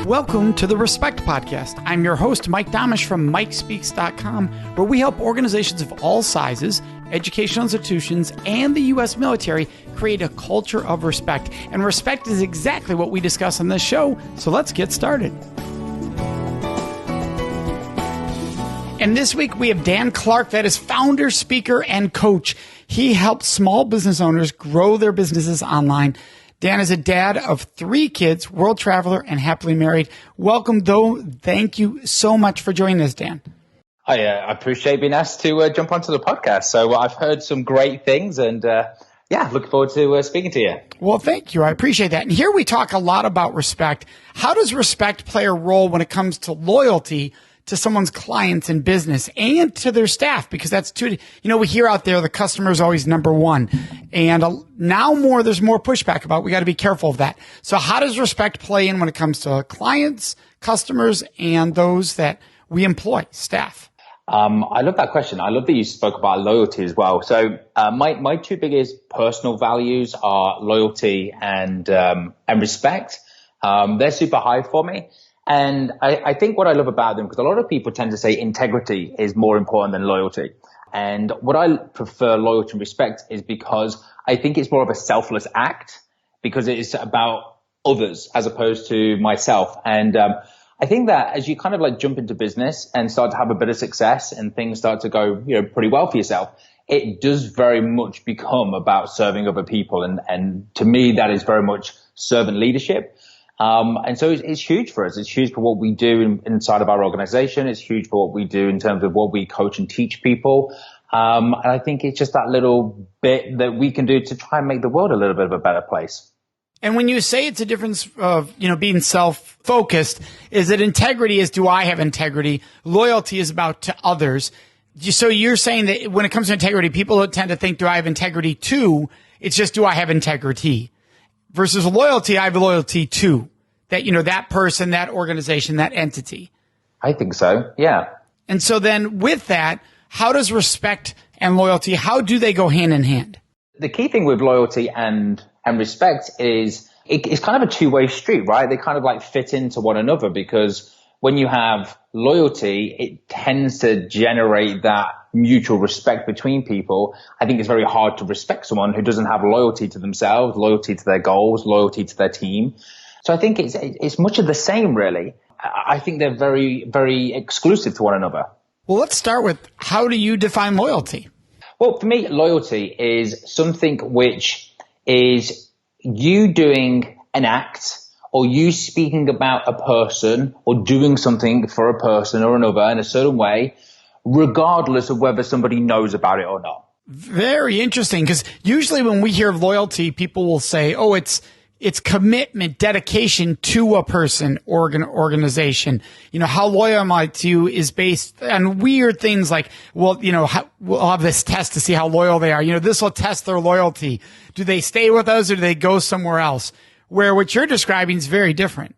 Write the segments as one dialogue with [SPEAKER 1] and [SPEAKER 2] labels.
[SPEAKER 1] Welcome to the Respect Podcast. I'm your host, Mike Domitrz from MikeSpeaks.com, where we help organizations of all sizes, educational institutions, and the U.S. military create a culture of respect. And respect is exactly what we discuss on this show, so let's get started. And this week we have Dan Clark, that is founder, speaker, and coach. He helps small business owners grow their businesses online. Dan is a dad of 3 kids, world traveler, and happily married. Welcome, though. Thank you so much for joining us, Dan.
[SPEAKER 2] I appreciate being asked to jump onto the podcast. So I've heard some great things and looking forward to speaking to you.
[SPEAKER 1] Well, thank you. I appreciate that. And here we talk a lot about respect. How does respect play a role when it comes to loyalty to someone's clients in business and to their staff? Because that's too, we hear out there the customer is always number one. And now there's more pushback about, we got to be careful of that. So how does respect play in when it comes to clients, customers, and those that we employ, staff?
[SPEAKER 2] I love that question. I love that you spoke about loyalty as well. So my 2 biggest personal values are loyalty and respect. They're super high for me. And I think what I love about them, because a lot of people tend to say integrity is more important than loyalty. And what I prefer loyalty and respect is because I think it's more of a selfless act, because it is about others as opposed to myself. And I think that as you kind of like jump into business and start to have a bit of success and things start to go, pretty well for yourself, it does very much become about serving other people. And to me, that is very much servant leadership. And so it's huge for us. It's huge for what we do inside of our organization. It's huge for what we do in terms of what we coach and teach people. And I think it's just that little bit that we can do to try and make the world a little bit of a better place.
[SPEAKER 1] And when you say it's a difference of, being self-focused, is that integrity is, do I have integrity? Loyalty is about to others. So you're saying that when it comes to integrity, people tend to think, do I have integrity to? It's just, do I have integrity? Versus loyalty, I have loyalty to that, that person, that organization, that entity.
[SPEAKER 2] I think so. Yeah.
[SPEAKER 1] And so then with that, how does respect and loyalty, how do they go hand in hand?
[SPEAKER 2] The key thing with loyalty and respect is it's kind of a two-way street, right? They kind of like fit into one another, because when you have loyalty, it tends to generate that mutual respect between people. I think it's very hard to respect someone who doesn't have loyalty to themselves, loyalty to their goals, loyalty to their team. So I think it's much of the same, really. I think they're very, very exclusive to one another.
[SPEAKER 1] Well, let's start with, how do you define loyalty?
[SPEAKER 2] Well, for me, loyalty is something which is you doing an act, or you speaking about a person or doing something for a person or another in a certain way, regardless of whether somebody knows about it or not.
[SPEAKER 1] Very interesting, because usually when we hear of loyalty, people will say, oh, it's commitment, dedication to a person or an organization. How loyal am I to you is based on weird things like, well, we'll have this test to see how loyal they are. This will test their loyalty. Do they stay with us or do they go somewhere else? Where what you're describing is very different.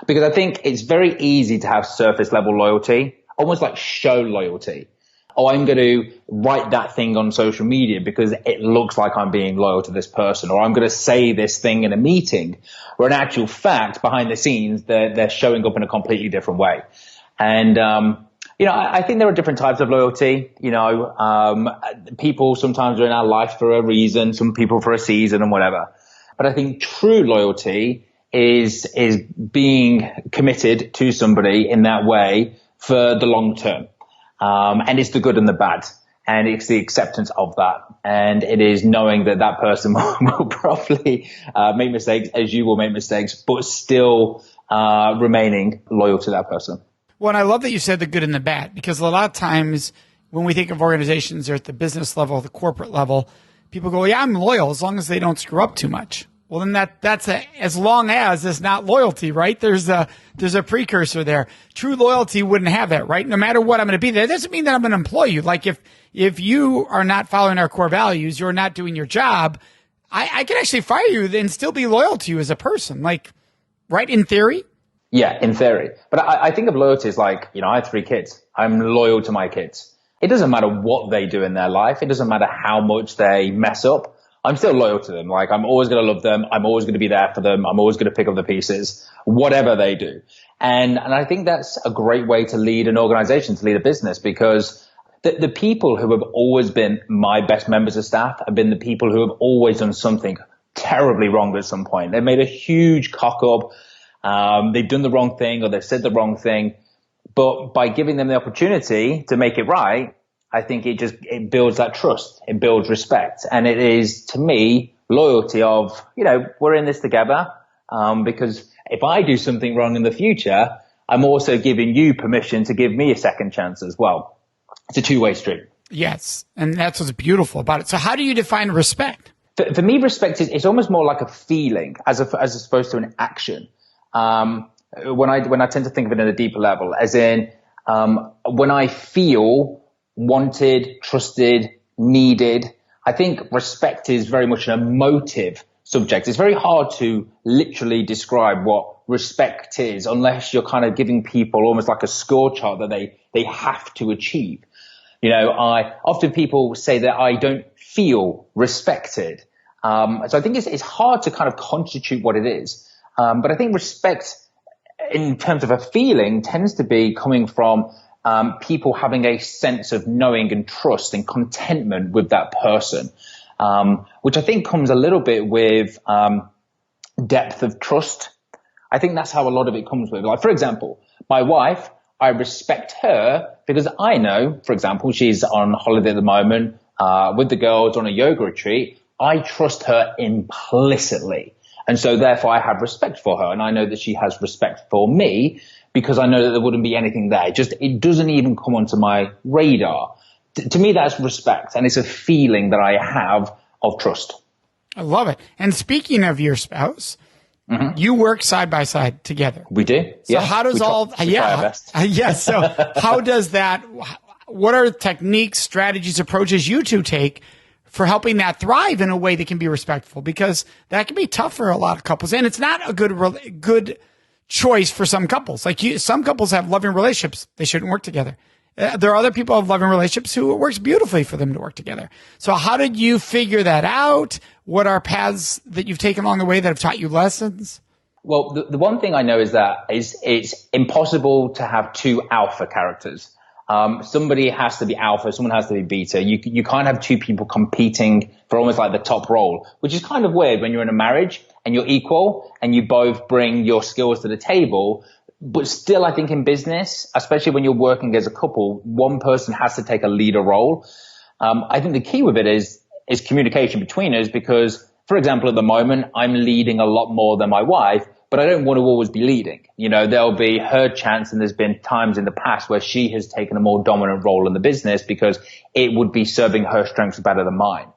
[SPEAKER 2] Because I think it's very easy to have surface level loyalty, almost like show loyalty. Oh, I'm going to write that thing on social media because it looks like I'm being loyal to this person, or I'm going to say this thing in a meeting, where in actual fact, behind the scenes, they're showing up in a completely different way. And, I think there are different types of loyalty. People sometimes are in our life for a reason, some people for a season and whatever. But I think true loyalty is being committed to somebody in that way for the long term. And it's the good and the bad. And it's the acceptance of that. And it is knowing that that person will probably make mistakes, as you will make mistakes, but still remaining loyal to that person.
[SPEAKER 1] Well, and I love that you said the good and the bad, because a lot of times when we think of organizations, or at the business level, the corporate level, people go, yeah, I'm loyal as long as they don't screw up too much. Well, then that's as long as it's not loyalty, right? There's a precursor there. True loyalty wouldn't have that, right? No matter what I'm going to be there. That doesn't mean that I'm going to employ you. Like if you are not following our core values, you're not doing your job, I can actually fire you and still be loyal to you as a person. Like, right? In theory?
[SPEAKER 2] Yeah, in theory. But I think of loyalty as like, I have 3 kids. I'm loyal to my kids. It doesn't matter what they do in their life. It doesn't matter how much they mess up. I'm still loyal to them. Like, I'm always going to love them. I'm always going to be there for them. I'm always going to pick up the pieces, whatever they do. And I think that's a great way to lead an organization, to lead a business, because the people who have always been my best members of staff have been the people who have always done something terribly wrong at some point. They've made a huge cock up. They've done the wrong thing, or they've said the wrong thing. But by giving them the opportunity to make it right, I think it builds that trust. It builds respect. And it is, to me, loyalty of, we're in this together. Because if I do something wrong in the future, I'm also giving you permission to give me a second chance as well. It's a two-way street.
[SPEAKER 1] Yes. And that's what's beautiful about it. So how do you define respect?
[SPEAKER 2] For me, respect is almost more like a feeling as opposed to an action. When I tend to think of it at a deeper level, as in, when I feel wanted, trusted, needed, I think respect is very much an emotive subject. It's very hard to literally describe what respect is unless you're kind of giving people almost like a score chart that they have to achieve. Often people say that I don't feel respected. So I think it's hard to kind of constitute what it is. But I think respect in terms of a feeling tends to be coming from people having a sense of knowing and trust and contentment with that person, which I think comes a little bit with depth of trust. I think that's how a lot of it comes with. Like, for example, my wife, I respect her because I know, for example, she's on holiday at the moment with the girls on a yoga retreat. I trust her implicitly. And so therefore I have respect for her. And I know that she has respect for me because I know that there wouldn't be anything there. It doesn't even come onto my radar. To me, that's respect. And it's a feeling that I have of trust.
[SPEAKER 1] I love it. And speaking of your spouse, you work side by side together.
[SPEAKER 2] We do.
[SPEAKER 1] So how does yes. So how does that, what are techniques, strategies, approaches you two take for helping that thrive in a way that can be respectful? Because that can be tough for a lot of couples. And it's not a good choice for some couples. Like some couples have loving relationships. They shouldn't work together. There are other people who have loving relationships who it works beautifully for them to work together. So how did you figure that out? What are paths that you've taken along the way that have taught you lessons?
[SPEAKER 2] Well, the one thing I know is that it's impossible to have two alpha characters. Somebody has to be alpha, someone has to be beta. You can't have two people competing for almost like the top role, which is kind of weird when you're in a marriage and you're equal and you both bring your skills to the table. But still, I think in business, especially when you're working as a couple, one person has to take a leader role. I think the key with it is communication between us because, for example, at the moment, I'm leading a lot more than my wife, but I don't want to always be leading. There'll be her chance, and there's been times in the past where she has taken a more dominant role in the business because it would be serving her strengths better than mine.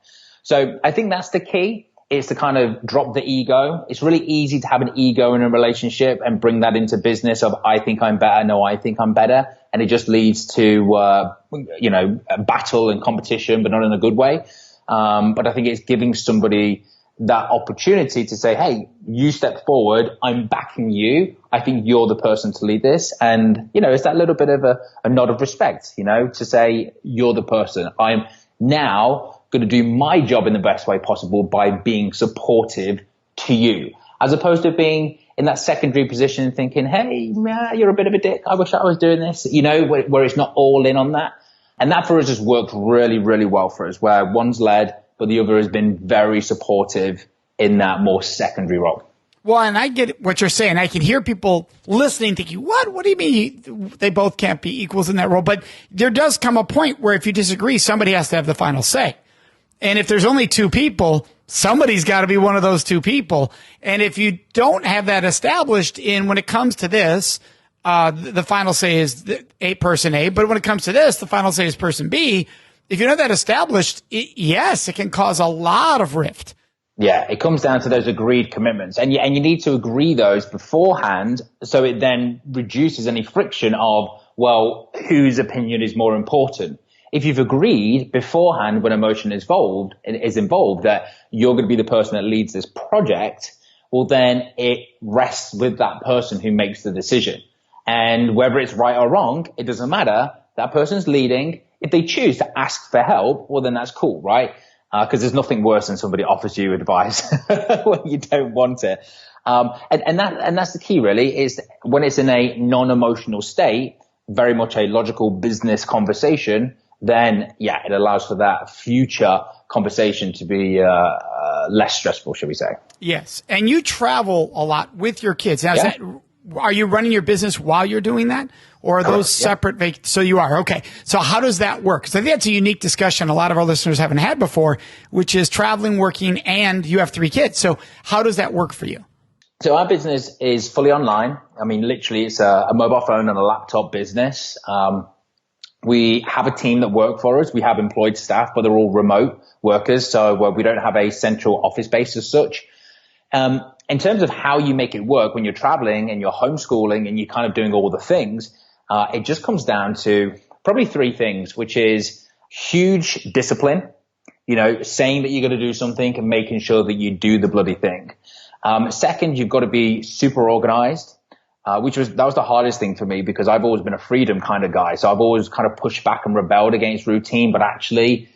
[SPEAKER 2] So I think that's the key. Is to kind of drop the ego. It's really easy to have an ego in a relationship and bring that into business of I think I'm better, no, I think I'm better. And it just leads to, a battle and competition, but not in a good way. But I think it's giving somebody that opportunity to say, hey, you step forward. I'm backing you. I think you're the person to lead this. And, it's that little bit of a nod of respect, to say you're the person. I'm now going to do my job in the best way possible by being supportive to you, as opposed to being in that secondary position and thinking, hey, you're a bit of a dick. I wish I was doing this, where it's not all in on that. And that for us has worked really, really well for us, where one's led, but the other has been very supportive in that more secondary role.
[SPEAKER 1] Well, and I get what you're saying. I can hear people listening thinking, what do you mean they both can't be equals in that role? But there does come a point where if you disagree, somebody has to have the final say. And if there's only two people, somebody's got to be one of those two people. And if you don't have that established when it comes to this, the final say is person A, but when it comes to this, the final say is person B. If you don't have that established, it can cause a lot of rift.
[SPEAKER 2] Yeah, it comes down to those agreed commitments. And you need to agree those beforehand so it then reduces any friction of, well, whose opinion is more important. If you've agreed beforehand when emotion is involved that you're going to be the person that leads this project, well, then it rests with that person who makes the decision. And whether it's right or wrong, it doesn't matter. That person's leading. If they choose to ask for help, well, then that's cool, right? because there's nothing worse than somebody offers you advice when you don't want it. And that's the key really, is when it's in a non-emotional state, very much a logical business conversation, then yeah, it allows for that future conversation to be less stressful, shall we say.
[SPEAKER 1] Yes. And you travel a lot with your kids. Now, are you running your business while you're doing that? Or are those separate? So you are. Okay. So how does that work? Because I think that's a unique discussion a lot of our listeners haven't had before, which is traveling, working, and you have 3 kids. So how does that work for you?
[SPEAKER 2] So our business is fully online. I mean, literally it's a mobile phone and a laptop business. We have a team that work for us. We have employed staff, but they're all remote workers. So we don't have a central office base as such. In terms of how you make it work when you're traveling and you're homeschooling and you're kind of doing all the things, it just comes down to probably 3 things, which is huge discipline, saying that you're going to do something and making sure that you do the bloody thing. Second, you've got to be super organized, that was the hardest thing for me because I've always been a freedom kind of guy. So I've always kind of pushed back and rebelled against routine, but actually,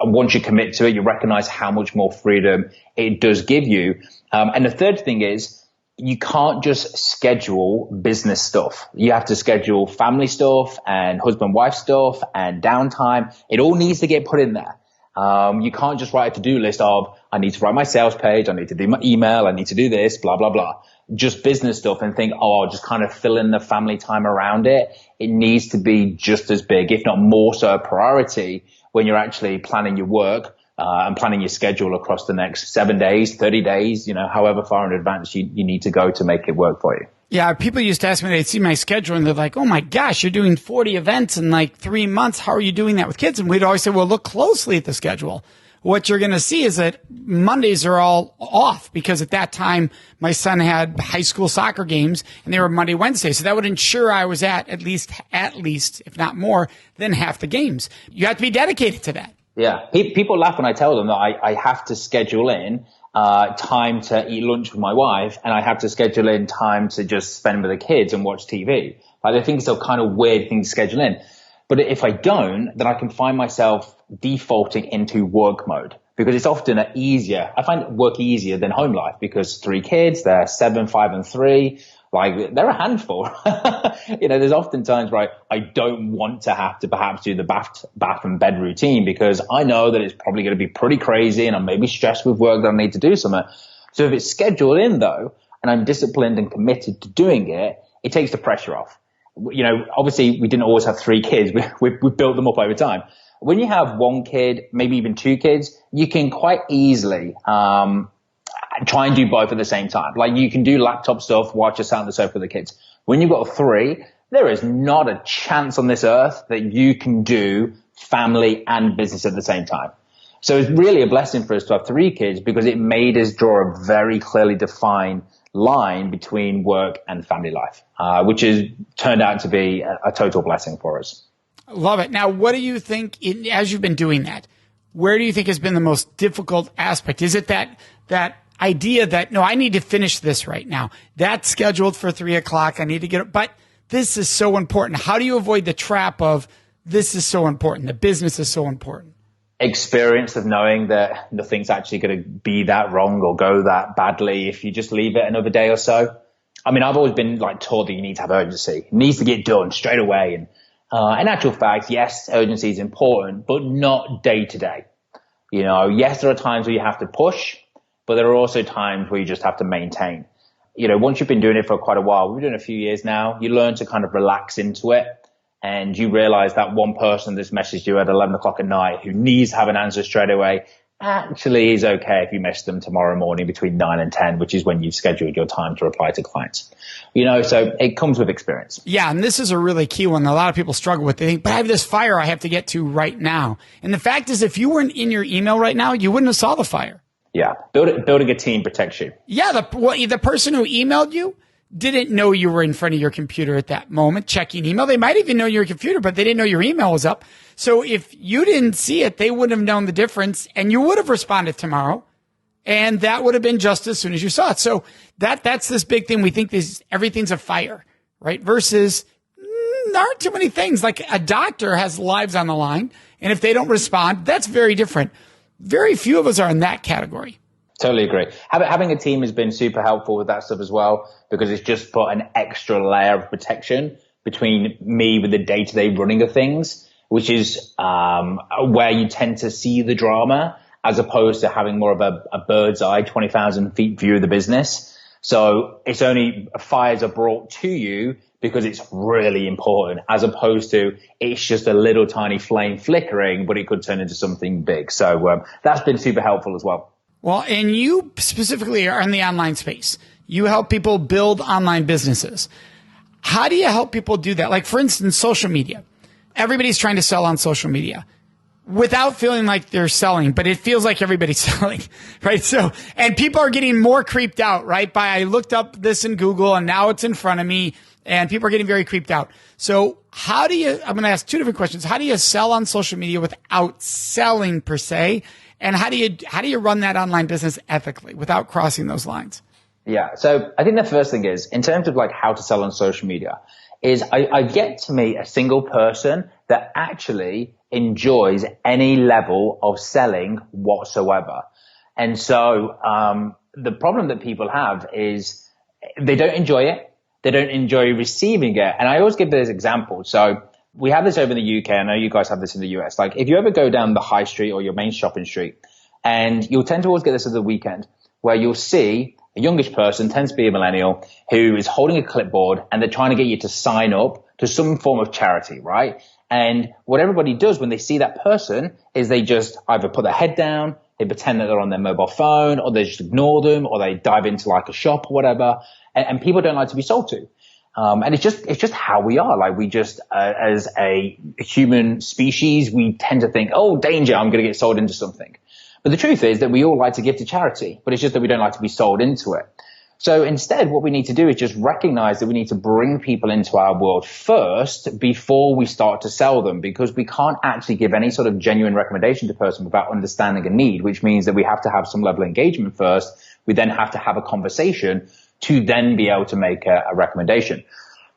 [SPEAKER 2] once you commit to it, you recognize how much more freedom it does give you. And the third thing is you can't just schedule business stuff. You have to schedule family stuff and husband-wife stuff and downtime. It all needs to get put in there. You can't just write a to-do list of, I need to write my sales page, I need to do my email, I need to do this, blah, blah, blah. Just business stuff and think, I'll just kind of fill in the family time around it. It needs to be just as big, if not more so a priority when you're actually planning your work and planning your schedule across the next 7 days, 30 days, however far in advance you need to go to make it work for you.
[SPEAKER 1] Yeah, people used to ask me, they'd see my schedule and they're like, oh my gosh, you're doing 40 events in like 3 months. How are you doing that with kids? And we'd always say, well, look closely at the schedule. What you're going to see is that Mondays are all off because at that time, my son had high school soccer games and they were Monday, Wednesday. So that would ensure I was at least, if not more than half the games. You have to be dedicated to that.
[SPEAKER 2] Yeah. People laugh when I tell them that I have to schedule in time to eat lunch with my wife, and I have to schedule in time to just spend with the kids and watch TV. Like, I think it's a kind of weird thing to schedule in. But if I don't, then I can find myself defaulting into work mode because it's often I find work easier than home life because 3 kids, they're 7, 5, and 3. Like, they're a handful. There's often times where I don't want to have to perhaps do the bath and bed routine because I know that it's probably going to be pretty crazy and I'm maybe stressed with work that I need to do something. So if it's scheduled in though, and I'm disciplined and committed to doing it, it takes the pressure off. Obviously we didn't always have 3 kids. We built them up over time. When you have 1 kid, maybe even 2 kids, you can quite easily, try and do both at the same time. Like, you can do laptop stuff while you're sat on the sofa with the kids. When you've got 3, there is not a chance on this earth that you can do family and business at the same time. So it's really a blessing for us to have 3 kids because it made us draw a very clearly defined line between work and family life, which has turned out to be a total blessing for us.
[SPEAKER 1] Love it. Now, what do you think, as you've been doing that, where do you think has been the most difficult aspect? Is it that idea that, no, I need to finish this right now. That's scheduled for 3:00. I need to get it. But this is so important. How do you avoid the trap of this is so important? The business is so important.
[SPEAKER 2] Experience of knowing that nothing's actually going to be that wrong or go that badly if you just leave it another day or so. I mean, I've always been told that you need to have urgency. It needs to get done straight away. And in actual fact, yes, urgency is important, but not day to day. Yes, there are times where you have to push, but there are also times where you just have to maintain. Once you've been doing it for quite a while, we've been doing it a few years now, you learn to kind of relax into it. And you realize that one person that's messaged you at 11 o'clock at night who needs to have an answer straight away actually is okay if you message them tomorrow morning between 9 and 10, which is when you've scheduled your time to reply to clients. So it comes with experience. Yeah.
[SPEAKER 1] And this is a really key one that a lot of people struggle with. They think, but I have this fire I have to get to right now. And the fact is, if you weren't in your email right now, you wouldn't have saw the fire.
[SPEAKER 2] Yeah. Building a team protects you.
[SPEAKER 1] Yeah. The person who emailed you didn't know you were in front of your computer at that moment checking email. They might even know your computer, but they didn't know your email was up. So if you didn't see it, they wouldn't have known the difference and you would have responded tomorrow. And that would have been just as soon as you saw it. So that's this big thing. We think everything's a fire, right? Versus there aren't too many things. Like, a doctor has lives on the line. And if they don't respond, that's very different. very few of us are in that category.
[SPEAKER 2] Totally agree. Having a team has been super helpful with that stuff as well, because it's just put an extra layer of protection between me with the day-to-day running of things, which is where you tend to see the drama, as opposed to having more of a bird's eye, 20,000 feet view of the business. So it's only fires are brought to you because it's really important, as opposed to it's just a little tiny flame flickering, but it could turn into something big. So that's been super helpful as well.
[SPEAKER 1] Well, and you specifically are in the online space. You help people build online businesses. How do you help people do that? Like, for instance, social media. Everybody's trying to sell on social media without feeling like they're selling, but it feels like everybody's selling, right? So, and people are getting more creeped out, right? I looked up this in Google and now it's in front of me and people are getting very creeped out. So I'm going to ask two different questions. How do you sell on social media without selling per se? And how do you run that online business ethically without crossing those lines?
[SPEAKER 2] Yeah. So I think the first thing is, in terms of like how to sell on social media, is I've yet to meet a single person that actually enjoys any level of selling whatsoever. And so the problem that people have is they don't enjoy it. They don't enjoy receiving it. And I always give this example. So we have this over in the UK. I know you guys have this in the US. Like, if you ever go down the high street or your main shopping street, and you'll tend to always get this at the weekend, where you'll see a youngish person, tends to be a millennial, who is holding a clipboard and they're trying to get you to sign up to some form of charity, right? And what everybody does when they see that person is they just either put their head down, they pretend that they're on their mobile phone, or they just ignore them, or they dive into like a shop or whatever. And people don't like to be sold to. And it's just how we are. Like, we just, as a human species, we tend to think, oh, danger, I'm going to get sold into something. But the truth is that we all like to give to charity, but it's just that we don't like to be sold into it. So instead, what we need to do is just recognize that we need to bring people into our world first before we start to sell them, because we can't actually give any sort of genuine recommendation to a person without understanding a need, which means that we have to have some level of engagement first. We then have to have a conversation to then be able to make a recommendation.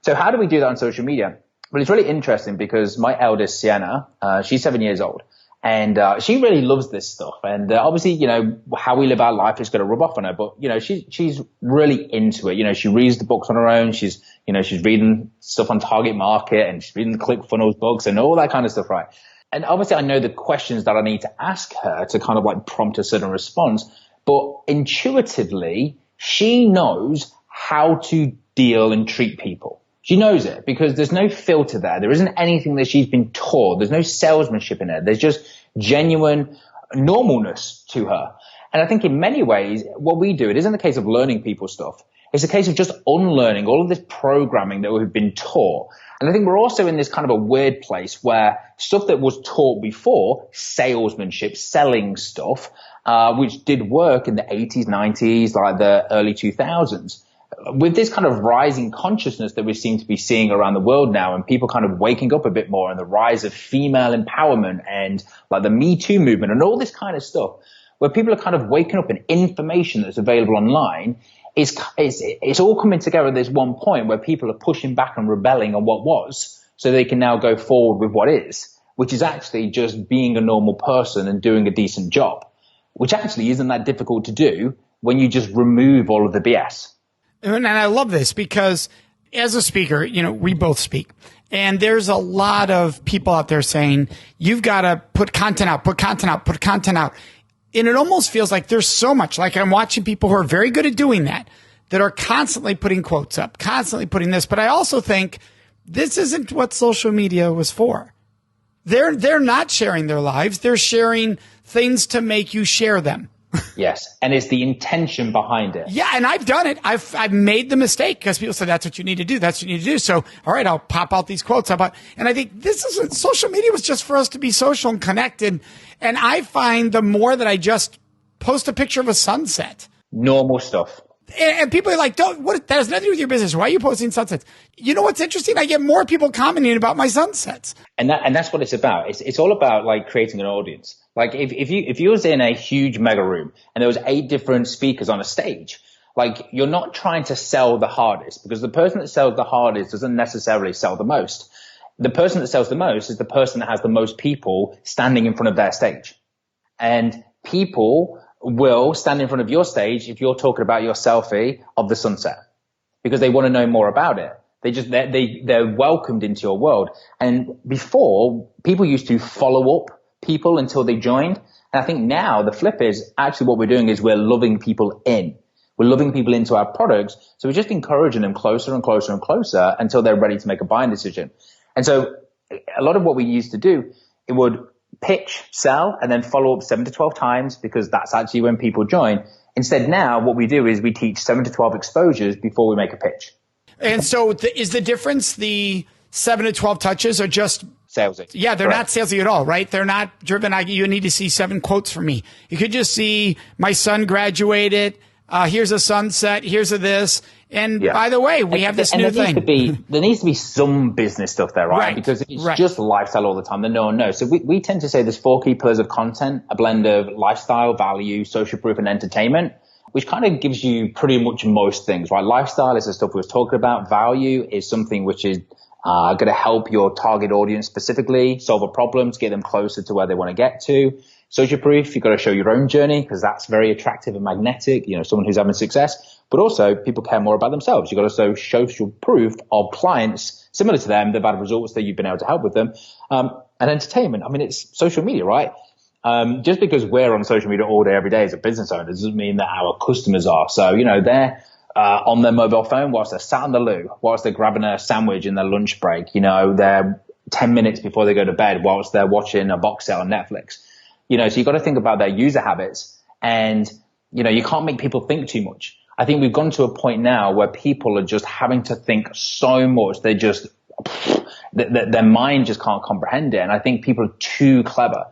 [SPEAKER 2] So how do we do that on social media? Well, it's really interesting because my eldest, Sienna, she's 7 years old. And she really loves this stuff. And obviously, you know, how we live our life is going to rub off on her. But, you know, she's really into it. You know, she reads the books on her own. She's reading stuff on Target Market, and she's reading the ClickFunnels books and all that kind of stuff, right? And obviously, I know the questions that I need to ask her to kind of like prompt a certain response. But intuitively, she knows how to deal and treat people. She knows it because there's no filter there. There isn't anything that she's been taught. There's no salesmanship in it. There's just genuine normalness to her. And I think in many ways, what we do, it isn't a case of learning people stuff. It's a case of just unlearning all of this programming that we've been taught. And I think we're also in this kind of a weird place where stuff that was taught before, salesmanship, selling stuff, which did work in the 80s, 90s, like the early 2000s. With this kind of rising consciousness that we seem to be seeing around the world now, and people kind of waking up a bit more, and the rise of female empowerment and like the Me Too movement and all this kind of stuff, where people are kind of waking up and information that's available online it's all coming together at this one point where people are pushing back and rebelling on what was, so they can now go forward with what is, which is actually just being a normal person and doing a decent job, which actually isn't that difficult to do when you just remove all of the BS.
[SPEAKER 1] And I love this because as a speaker, you know, we both speak, and there's a lot of people out there saying, you've got to put content out, put content out, put content out. And it almost feels like there's so much, like I'm watching people who are very good at doing that are constantly putting quotes up, constantly putting this. But I also think this isn't what social media was for. They're not sharing their lives. They're sharing things to make you share them.
[SPEAKER 2] Yes. And it's the intention behind it.
[SPEAKER 1] Yeah. And I've done it. I've made the mistake because people say that's what you need to do. That's what you need to do. So, all right, I'll pop out these quotes. And I think social media was just for us to be social and connected. And I find the more that I just post a picture of a sunset.
[SPEAKER 2] Normal stuff.
[SPEAKER 1] And people are like, that has nothing to do with your business. Why are you posting sunsets? You know what's interesting? I get more people commenting about my sunsets.
[SPEAKER 2] And that's what it's about. It's all about like creating an audience. Like if you was in a huge mega room and there was 8 different speakers on a stage, like you're not trying to sell the hardest, because the person that sells the hardest doesn't necessarily sell the most. The person that sells the most is the person that has the most people standing in front of their stage. And people will stand in front of your stage if you're talking about your selfie of the sunset because they want to know more about it. They're welcomed into your world. And before, people used to follow up people until they joined. And I think now the flip is actually what we're doing is we're loving people in. We're loving people into our products. So we're just encouraging them closer and closer and closer until they're ready to make a buying decision. And so a lot of what we used to do, it would pitch, sell, and then follow up 7 to 12 times because that's actually when people join. Instead now what we do is we teach 7 to 12 exposures before we make a pitch.
[SPEAKER 1] And so is the difference the 7 to 12 touches are just
[SPEAKER 2] salesy?
[SPEAKER 1] Yeah, they're
[SPEAKER 2] Correct.
[SPEAKER 1] not salesy at all, right? They're not driven. You need to see 7 quotes from me. You could just see my son graduated. Here's a sunset. Here's a this. And by the way, we have this new thing.
[SPEAKER 2] There needs to be some business stuff there, right? Because if it's just lifestyle all the time, then no one knows. So we tend to say there's 4 key pillars of content, a blend of lifestyle, value, social proof, and entertainment, which kind of gives you pretty much most things, right? Lifestyle is the stuff we was talking about. Value is something which is going to help your target audience specifically solve a problem to get them closer to where they want to get to. Social proof, you've got to show your own journey because that's very attractive and magnetic, someone who's having success. But also people care more about themselves. You've got to show social proof of clients similar to them. They've had results that you've been able to help with them. And entertainment, I mean, it's social media, right? Just because we're on social media all day, every day as a business owner doesn't mean that our customers are. So, they're on their mobile phone whilst they're sat in the loo, whilst they're grabbing a sandwich in their lunch break. They're 10 minutes before they go to bed whilst they're watching a box set on Netflix. So you've got to think about their user habits and, you can't make people think too much. I think we've gone to a point now where people are just having to think so much. They just, their mind just can't comprehend it. And I think people are too clever.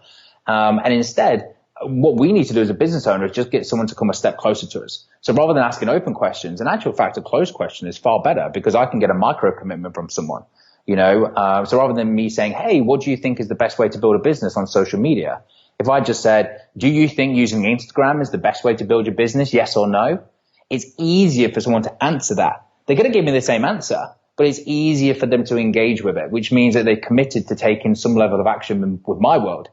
[SPEAKER 2] And instead, what we need to do as a business owner is just get someone to come a step closer to us. So rather than asking open questions, in actual fact, a closed question is far better because I can get a micro commitment from someone, so rather than me saying, hey, what do you think is the best way to build a business on social media? If I just said, do you think using Instagram is the best way to build your business? Yes or no? It's easier for someone to answer that. They're going to give me the same answer, but it's easier for them to engage with it, which means that they're committed to taking some level of action with my world.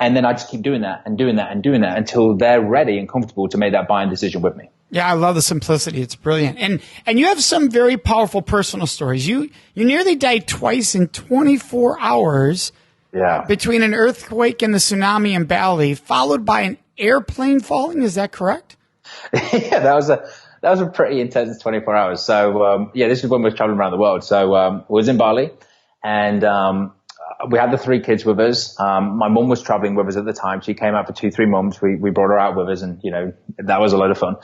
[SPEAKER 2] And then I just keep doing that and doing that and doing that until they're ready and comfortable to make that buying decision with me.
[SPEAKER 1] Yeah, I love the simplicity. It's brilliant. And you have some very powerful personal stories. You nearly died twice in 24 hours.
[SPEAKER 2] Yeah.
[SPEAKER 1] Between an earthquake and the tsunami in Bali, followed by an airplane falling. Is that correct?
[SPEAKER 2] Yeah, that was a pretty intense 24 hours. So, this is when we were traveling around the world. So, we was in Bali and, we had the 3 kids with us. My mum was traveling with us at the time. She came out for 2-3 months. We brought her out with us and, that was a lot of fun.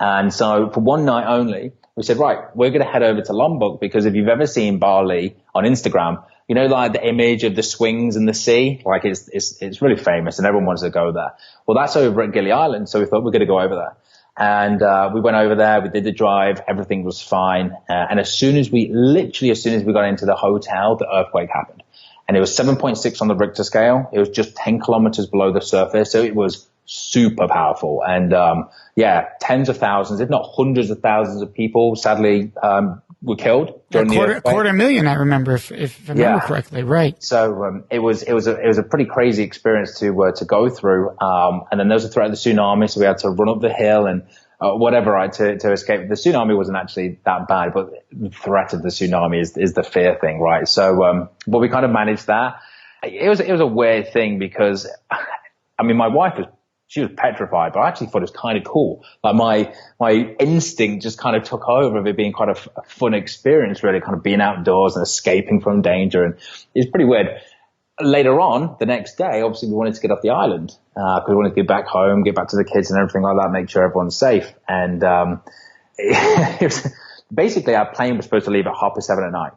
[SPEAKER 2] And so for one night only, we said, right, we're going to head over to Lombok because if you've ever seen Bali on Instagram, like the image of the swings in the sea, like it's really famous and everyone wants to go there. Well, that's over at Gili Island. So we thought we're going to go over there. And, we went over there, we did the drive, everything was fine. And as soon as we got into the hotel, the earthquake happened. And it was 7.6 on the Richter scale. It was just 10 kilometers below the surface. So it was super powerful. And, tens of thousands, if not hundreds of thousands of people, sadly, were killed during the earthquake. 250,000,
[SPEAKER 1] I remember, if I remember correctly. Right.
[SPEAKER 2] So, it was a pretty crazy experience to go through. And then there was a threat of the tsunami. So we had to run up the hill and, whatever, right, to escape. The tsunami wasn't actually that bad, but the threat of the tsunami is the fear thing, right? So, but we kind of managed that. It was a weird thing because, I mean, my wife she was petrified, but I actually thought it was kind of cool. Like my instinct just kind of took over of it being quite a fun experience, really, kind of being outdoors and escaping from danger. And it's pretty weird. Later on, the next day, obviously we wanted to get off the island, because we wanted to get back home, get back to the kids and everything like that, make sure everyone's safe. And, it was, basically our plane was supposed to leave at 7:30 at night.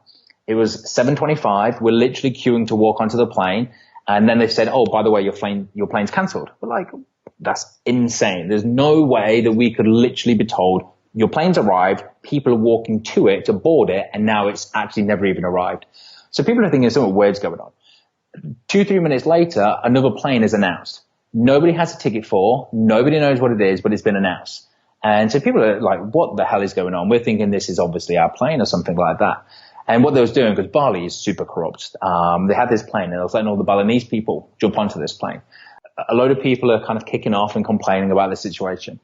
[SPEAKER 2] It was 7:25. We're literally queuing to walk onto the plane. And then they said, oh, by the way, your plane's cancelled. We're like, that's insane. There's no way that we could literally be told your plane's arrived, people are walking to it to board it, and now it's actually never even arrived. So people are thinking something weird's going on. 2-3 minutes later, another plane is announced. Nobody has a ticket for, nobody knows what it is, but it's been announced. And so people are like, what the hell is going on? We're thinking this is obviously our plane or something like that. And what they was doing, because Bali is super corrupt, they had this plane and they was letting all the Balinese people jump onto this plane. a load of people are kind of kicking off and complaining about the situation.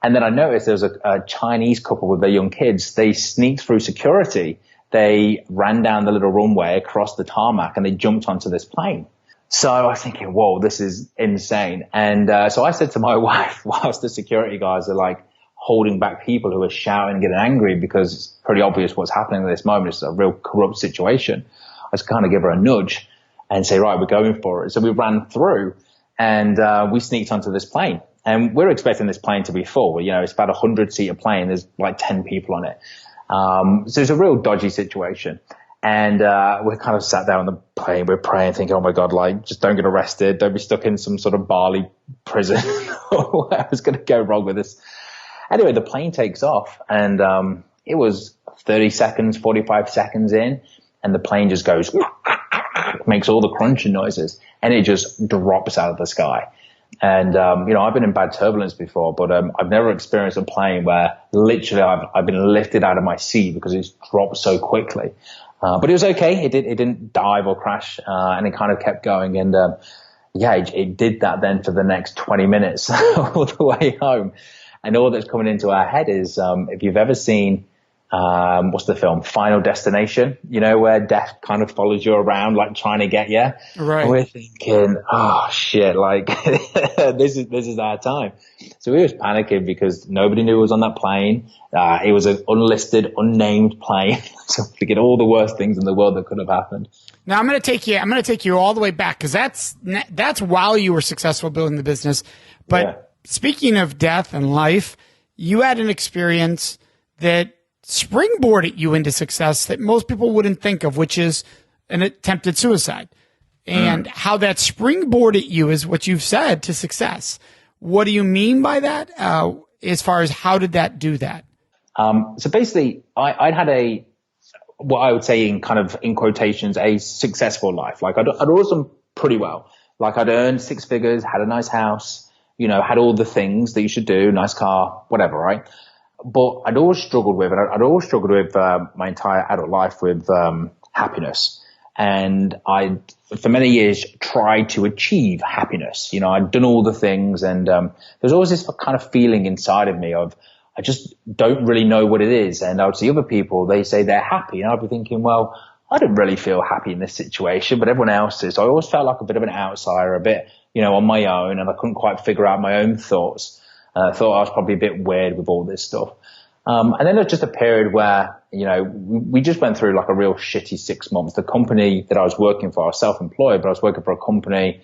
[SPEAKER 2] And then I noticed there was a Chinese couple with their young kids. They sneaked through security. They ran down the little runway across the tarmac and they jumped onto this plane. So I was thinking, whoa, this is insane. And so I said to my wife, whilst the security guys are like holding back people who are shouting and getting angry because it's pretty obvious what's happening at this moment. It's a real corrupt situation. I just kind of give her a nudge and say, right, we're going for it. So we ran through and we sneaked onto this plane. And we're expecting this plane to be full. You know, it's about a 100-seater plane. There's like 10 people on it. So it's a real dodgy situation. And we're kind of sat there on the plane. We're praying, thinking, oh, my God, like, just don't get arrested. Don't be stuck in some sort of Bali prison or whatever's going to go wrong with this. Anyway, the plane takes off. And it was 30 seconds, 45 seconds in. And the plane just goes, makes all the crunching noises. And it just drops out of the sky. And, you know, I've been in bad turbulence before, but I've never experienced a plane where literally I've been lifted out of my seat because it's dropped so quickly. But it was okay. It didn't dive or crash, and it kind of kept going. And, yeah, it did that then for the next 20 minutes all the way home. And all that's coming into our head is, if you've ever seen, what's the film? Final Destination, you know, where death kind of follows you around, like trying to get you.
[SPEAKER 1] Right.
[SPEAKER 2] And we're thinking, oh shit, like this is our time. So we was panicking because nobody knew it was on that plane. It was an unlisted, unnamed plane. So we get all the worst things in the world that could have happened.
[SPEAKER 1] Now I'm going to take you all the way back because that's while you were successful building the business. But Speaking of death and life, you had an experience that springboarded you into success that most people wouldn't think of, which is an attempted suicide. And how that springboarded you is what you've said to success. What do you mean by that? As far as how did that do that?
[SPEAKER 2] So basically, I'd had what I would say in quotations, a successful life. Like I'd always done pretty well. Like I'd earned six figures, had a nice house, you know, had all the things that you should do, nice car, whatever, right? But I'd always struggled with, and I'd always struggled with my entire adult life with happiness. And I, for many years, tried to achieve happiness. You know, I'd done all the things, and there's always this kind of feeling inside of me of, I just don't really know what it is. And I would see other people, they say they're happy, and I'd be thinking, well, I don't really feel happy in this situation, but everyone else is. So I always felt like a bit of an outsider, a bit, you know, on my own, and I couldn't quite figure out my own thoughts. I thought I was probably a bit weird with all this stuff. And then there was just a period where, you know, we just went through like a real shitty 6 months. The company that I was working for, I was self-employed, but I was working for a company.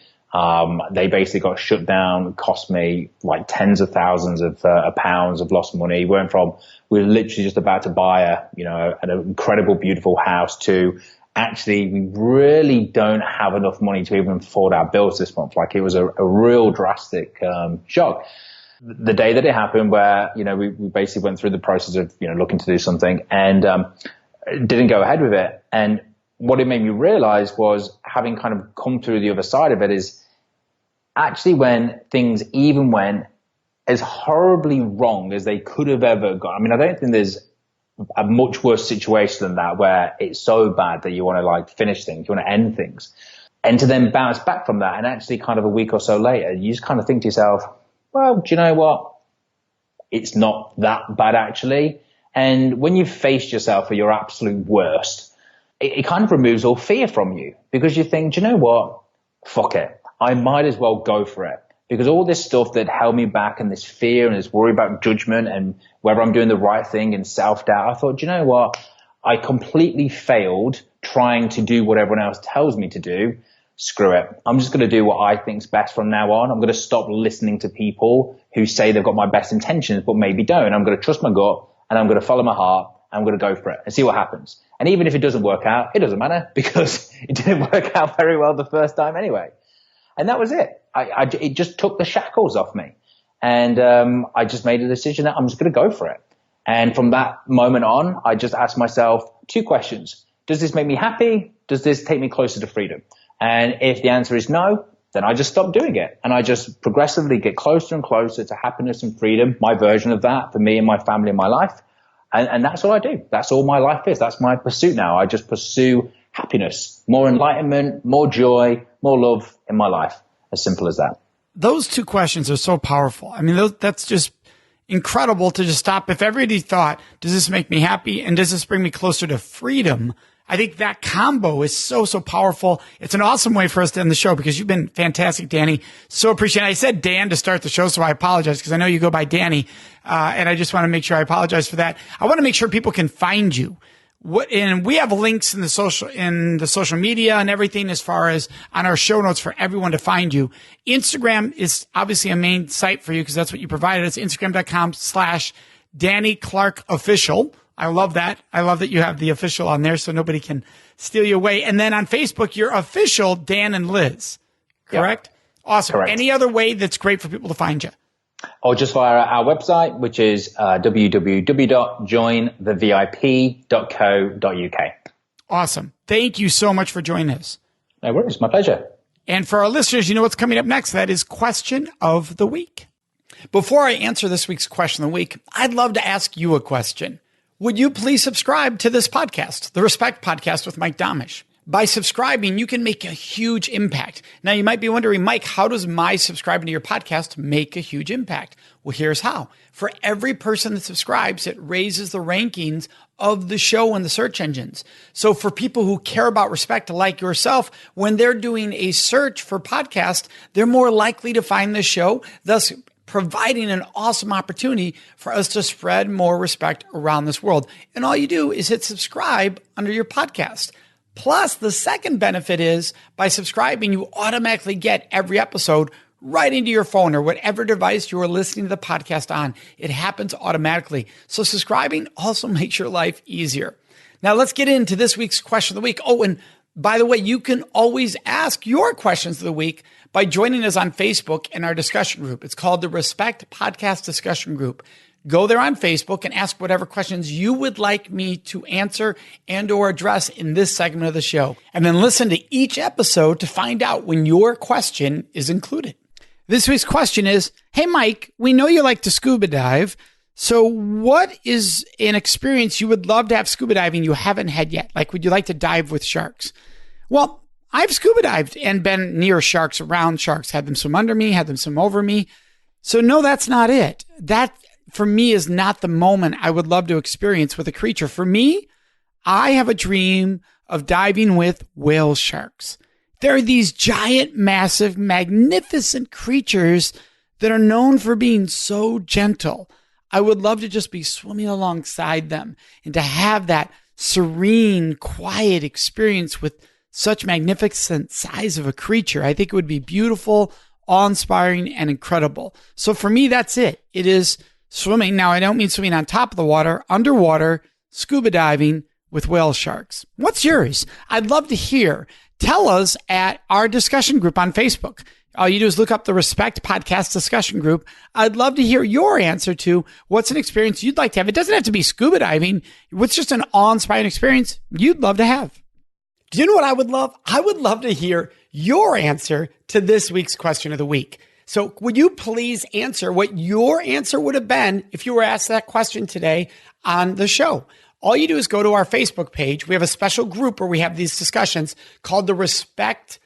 [SPEAKER 2] They basically got shut down. It cost me like tens of thousands of pounds of lost money. We were literally just about to buy an incredible, beautiful house to actually, we really don't have enough money to even afford our bills this month. Like it was a real drastic shock. The day that it happened, where, you know, we basically went through the process of, you know, looking to do something and didn't go ahead with it. And what it made me realize was, having kind of come through the other side of it, is actually when things even went as horribly wrong as they could have ever gone. I mean, I don't think there's a much worse situation than that, where it's so bad that you want to like finish things, you want to end things. And to then bounce back from that, and actually kind of a week or so later, you just kind of think to yourself, well, do you know what? It's not that bad actually. And when you've faced yourself at your absolute worst, it kind of removes all fear from you, because you think, do you know what? Fuck it. I might as well go for it. Because all this stuff that held me back, and this fear and this worry about judgment and whether I'm doing the right thing and self-doubt, I thought, do you know what? I completely failed trying to do what everyone else tells me to do. Screw it. I'm just going to do what I think's best from now on. I'm going to stop listening to people who say they've got my best intentions, but maybe don't. I'm going to trust my gut, and I'm going to follow my heart. I'm going to go for it and see what happens. And even if it doesn't work out, it doesn't matter, because it didn't work out very well the first time anyway. And that was it. It just took the shackles off me. And I just made a decision that I'm just going to go for it. And from that moment on, I just asked myself two questions. Does this make me happy? Does this take me closer to freedom? And if the answer is no, then I just stop doing it. And I just progressively get closer and closer to happiness and freedom, my version of that for me and my family and my life. And that's what I do. That's all my life is. That's my pursuit now. I just pursue happiness, more enlightenment, more joy, more love in my life. As simple as that.
[SPEAKER 1] those two questions are so powerful. I mean, that's just incredible to just stop. If everybody thought, does this make me happy? And does this bring me closer to freedom? I think that combo is so powerful. It's an awesome way for us to end the show because you've been fantastic, Danny. So appreciate it. I said Dan to start the show, so I apologize because I know you go by Danny. And I just want to make sure I apologize for that. I want to make sure people can find you. And we have links in the social media and everything as far as on our show notes for everyone to find you. Instagram is obviously a main site for you because that's what you provided. It's Instagram.com/Danny Clark Official. I love that. I love that you have the official on there so nobody can steal you away. And then on Facebook, you're official Dan and Liz. Correct? Yep. Awesome. Correct. Any other way that's great for people to find you?
[SPEAKER 2] Or just via our website, which is www.jointhevip.co.uk.
[SPEAKER 1] Awesome. Thank you so much for joining us.
[SPEAKER 2] No worries. My pleasure.
[SPEAKER 1] And for our listeners, you know what's coming up next. That is Question of the Week. Before I answer this week's Question of the Week, I'd love to ask you a question. Would you please subscribe to this podcast, the Respect Podcast with Mike Domitrz? By subscribing, you can make a huge impact. Now, you might be wondering, Mike, how does my subscribing to your podcast make a huge impact? Well, here's how. For every person that subscribes, it raises the rankings of the show in the search engines. So for people who care about respect like yourself, when they're doing a search for podcast, they're more likely to find the show, thus providing an awesome opportunity for us to spread more respect around this world. And all you do is hit subscribe under your podcast. Plus, the second benefit is by subscribing, you automatically get every episode right into your phone or whatever device you are listening to the podcast on. It happens automatically. So subscribing also makes your life easier. Now, let's get into this week's Question of the Week. Oh, and by the way, you can always ask your questions of the week by joining us on Facebook in our discussion group. It's called the Respect Podcast Discussion Group. Go there on Facebook and ask whatever questions you would like me to answer and or address in this segment of the show. And then listen to each episode to find out when your question is included. This week's question is, hey, Mike, we know you like to scuba dive. So what is an experience you would love to have scuba diving you haven't had yet? Like, would you like to dive with sharks? Well, I've scuba dived and been near sharks, around sharks, had them swim under me, had them swim over me. So no, that's not it. That, for me, is not the moment I would love to experience with a creature. For me, I have a dream of diving with whale sharks. They're these giant, massive, magnificent creatures that are known for being so gentle. I would love to just be swimming alongside them and to have that serene, quiet experience with such magnificent size of a creature. I think it would be beautiful, awe-inspiring, and incredible. So for me, that's it. It is swimming. Now, I don't mean swimming on top of the water, underwater, scuba diving with whale sharks. What's yours? I'd love to hear. Tell us at our discussion group on Facebook. All you do is look up the Respect Podcast Discussion Group. I'd love to hear your answer to what's an experience you'd like to have. It doesn't have to be scuba diving. What's just an awe-inspiring experience you'd love to have? Do you know what I would love? I would love to hear your answer to this week's Question of the Week. So would you please answer what your answer would have been if you were asked that question today on the show? All you do is go to our Facebook page. We have a special group where we have these discussions called the Respect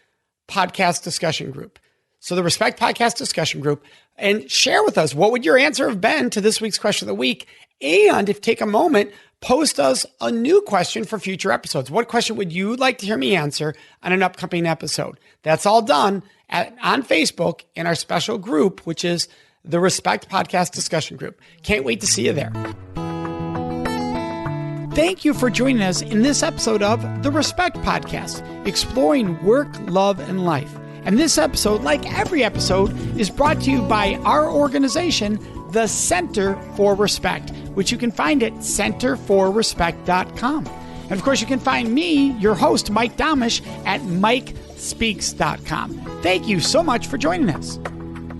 [SPEAKER 1] Podcast Discussion Group. So the Respect Podcast Discussion Group, and share with us what would your answer have been to this week's Question of the Week. And if take a moment, post us a new question for future episodes. What question would you like to hear me answer on an upcoming episode? That's all done on Facebook in our special group, which is the Respect Podcast Discussion Group. Can't wait to see you there. Thank you for joining us in this episode of the Respect Podcast, exploring work, love, and life. And this episode, like every episode, is brought to you by our organization, the Center for Respect, which you can find at centerforrespect.com. And of course, you can find me, your host, Mike Domitrz, at mikespeaks.com. Thank you so much for joining us.